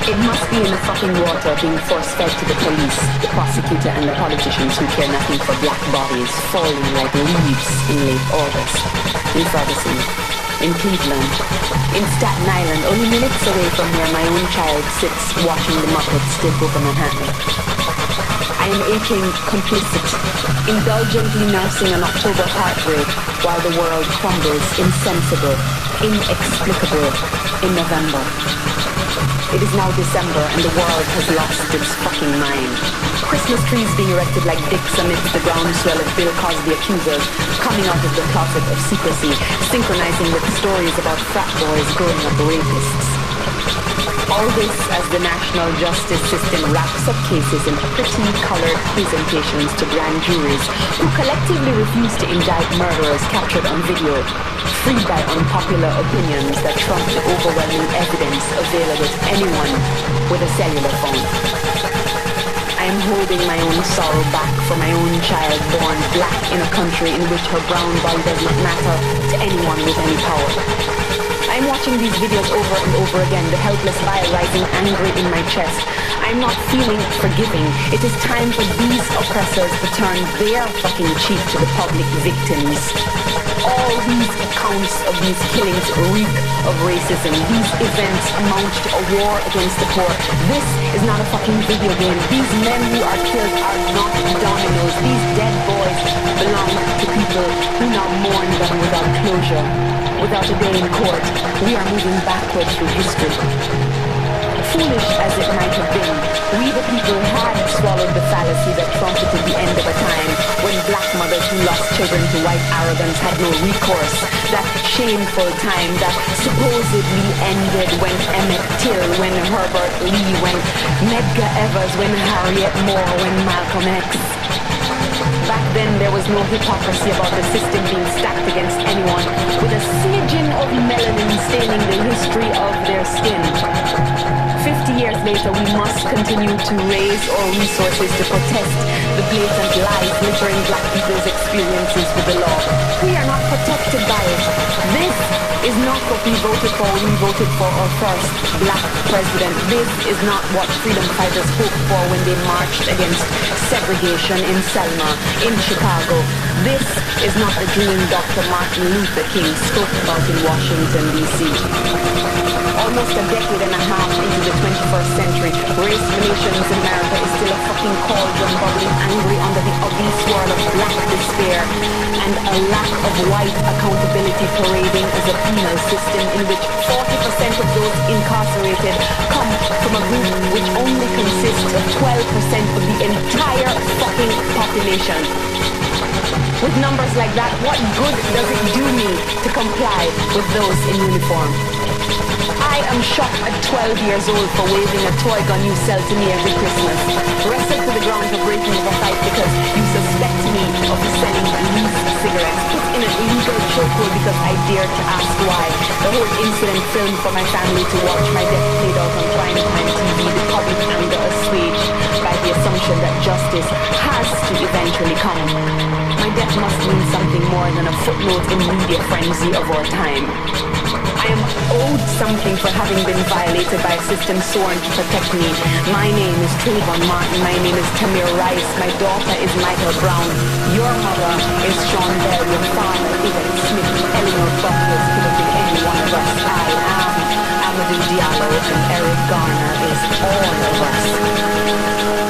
It must be in the fucking water being force-fed to the police, the prosecutor and the politicians who care nothing for black bodies falling like leaves in late August. In Ferguson, in Cleveland, in Staten Island, only minutes away from where my own child sits watching the Muppets take over Manhattan. I am aching, complicit, indulgently nursing an October heartbreak while the world crumbles, insensible, inexplicable, in November. It is now December and the world has lost its fucking mind. Christmas trees being erected like dicks amidst the groundswell of Bill Cosby accusers coming out of the closet of secrecy, synchronizing with stories about frat boys growing up rapists. All this as the national justice system wraps up cases in pretty colored presentations to grand juries who collectively refuse to indict murderers captured on video, freed by unpopular opinions that trump the overwhelming evidence available to anyone with a cellular phone. I am holding my own sorrow back for my own child born black in a country in which her brown body does not matter to anyone with any power. I'm watching these videos over and over again, the helpless bile rising angry in my chest. I'm not feeling forgiving. It is time for these oppressors to turn their fucking cheek to the public victims. All these accounts of these killings reek of racism. These events amount to a war against the poor. This is not a fucking video game. These men who are killed are not dominoes. These dead boys belong to people who now mourn them without closure. Without a day in court, we are moving backward through history. Foolish as it might have been, we the people had swallowed the fallacy that trumpeted the end of a time when black mothers who lost children to white arrogance had no recourse. That shameful time that supposedly ended when Emmett Till, when Herbert Lee, when Medgar Evers, when Harriet Moore, when Malcolm X. Back then there was no hypocrisy about the system being stacked against anyone with a smidgen of melanin staining the history of their skin. 50 years later, we must continue to raise our resources to protest the blatant lies littering black people's experiences with the law. We are not protected by it. This is not what we voted for when we voted for our first black president. This is not what freedom fighters hoped for when they marched against segregation in Selma, in Chicago. This is not the dream Dr. Martin Luther King spoke about in Washington, D.C. Almost a decade and a half into the 21st century, race relations in America is still a fucking cauldron bubbling angry under the ugly swirl of black despair and a lack of white accountability parading as a penal system in which 40% of those incarcerated come from a group which only consists of 12% of the entire fucking population. With numbers like that, what good does it do me to comply with those in uniform? I am shocked at 12 years old for waving a toy gun you sell to me every Christmas. Wrestled to the ground for breaking up a fight because you suspect me of selling loose cigarettes. Put in an illegal chokehold because I dared to ask why. The whole incident filmed for my family to watch my death played out on primetime TV. The public anger assuaged by the assumption that justice has to eventually come. My death must mean something more than a footnote in media frenzy of our time. I am owed something for having been violated by a system sworn to protect me. My name is Trayvon Martin. My name is Tamir Rice. My daughter is Michael Brown. Your mother is Sean Bell. Your father is Yvette Smith. Eleanor Buckles could have been any one of us. I am Amadou Diallo and Eric Garner is all of us.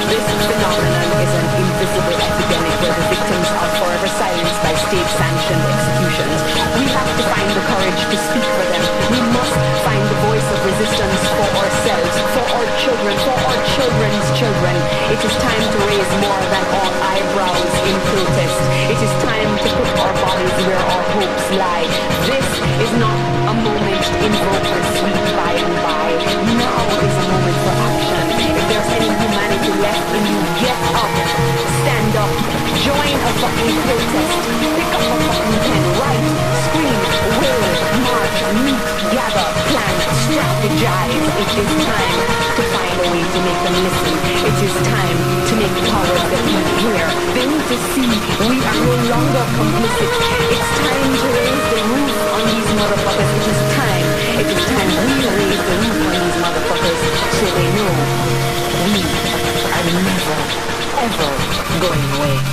This phenomenon is an invisible epidemic where the victims are forever silenced by state-sanctioned executions. We have to find the courage to speak for them. We must find the voice of resistance for ourselves, for our children, for our children's children. It is time to raise more than our eyebrows in protest. It is time to put our bodies where our hopes lie. This is not a moment to invoke the sweet by and by. Now is a moment for action. If there's any humanity left in you, get up, stand up, join a fucking protest, pick up a fucking pen, write, scream, will, march, meet, gather, plan, strategize. It is time to find a way to make them listen. It is time to make the powers that we hear. They need to see we are no longer complicit. It's time to raise the roof on these motherfuckers. It is time we raise the roof on these motherfuckers so they going away.